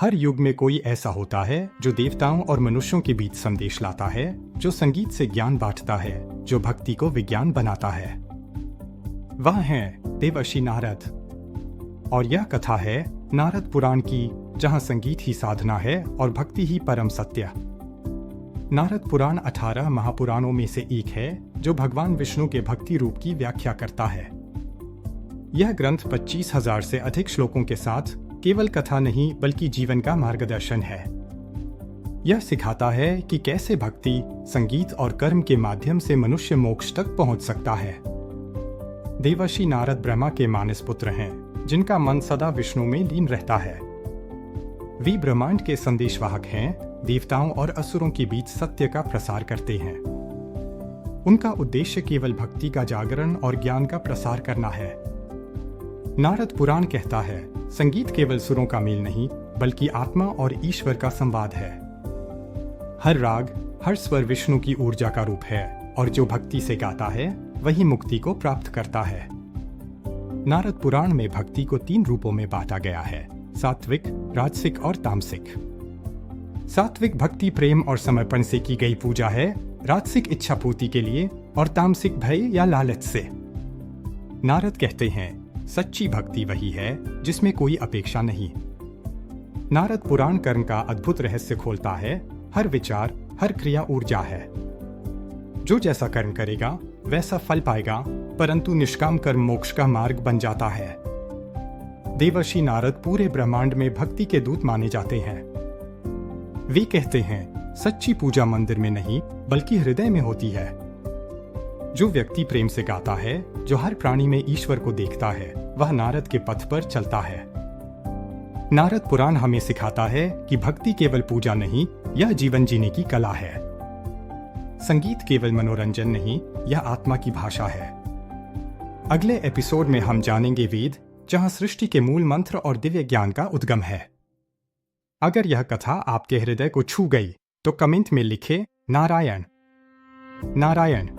हर युग में कोई ऐसा होता है जो देवताओं और मनुष्यों के बीच संदेश लाता है, जो संगीत से ज्ञान बांटता है, जो भक्ति को विज्ञान बनाता है। वह हैं देवर्षि नारद। और यह कथा है नारद पुराण की, जहां संगीत ही साधना है और भक्ति ही परम सत्य। नारद पुराण 18 महापुराणों में से एक है जो भगवान विष्णु के भक्ति रूप की व्याख्या करता है। यह ग्रंथ 25,000 से अधिक श्लोकों के साथ केवल कथा नहीं बल्कि जीवन का मार्गदर्शन है। यह सिखाता है कि कैसे भक्ति, संगीत और कर्म के माध्यम से मनुष्य मोक्ष तक पहुंच सकता है। देवर्षि नारद ब्रह्मा के मानस पुत्र हैं, जिनका मन सदा विष्णु में लीन रहता है। वे ब्रह्मांड के संदेशवाहक हैं, देवताओं और असुरों के बीच सत्य का प्रसार करते हैं। उनका उद्देश्य केवल भक्ति का जागरण और ज्ञान का प्रसार करना है। नारद पुराण कहता है, संगीत केवल सुरों का मेल नहीं बल्कि आत्मा और ईश्वर का संवाद है। हर राग, हर स्वर विष्णु की ऊर्जा का रूप है और जो भक्ति से गाता है वही मुक्ति को प्राप्त करता है। नारद पुराण में भक्ति को 3 रूपों में बांटा गया है: सात्विक, राजसिक और तामसिक। सात्विक भक्ति प्रेम और समर्पण से की गई पूजा है, राजसिक इच्छा पूर्ति के लिए और तामसिक भय या लालच से। नारद कहते हैं, सच्ची भक्ति वही है जिसमें कोई अपेक्षा नहीं। नारद पुराण कर्म का अद्भुत रहस्य खोलता है। हर विचार, हर क्रिया ऊर्जा है। जो जैसा कर्म करेगा वैसा फल पाएगा, परंतु निष्काम कर्म मोक्ष का मार्ग बन जाता है। देवर्षि नारद पूरे ब्रह्मांड में भक्ति के दूत माने जाते हैं। वे कहते हैं, सच्ची पूजा मंदिर में नहीं बल्कि हृदय में होती है। जो व्यक्ति प्रेम से गाता है, जो हर प्राणी में ईश्वर को देखता है, वह नारद के पथ पर चलता है। नारद पुराण हमें सिखाता है कि भक्ति केवल पूजा नहीं, यह जीवन जीने की कला है। संगीत केवल मनोरंजन नहीं, यह आत्मा की भाषा है। अगले एपिसोड में हम जानेंगे वेद, जहां सृष्टि के मूल मंत्र और दिव्य ज्ञान का उद्गम है। अगर यह कथा आपके हृदय को छू गई तो कमेंट में लिखें नारायण नारायण।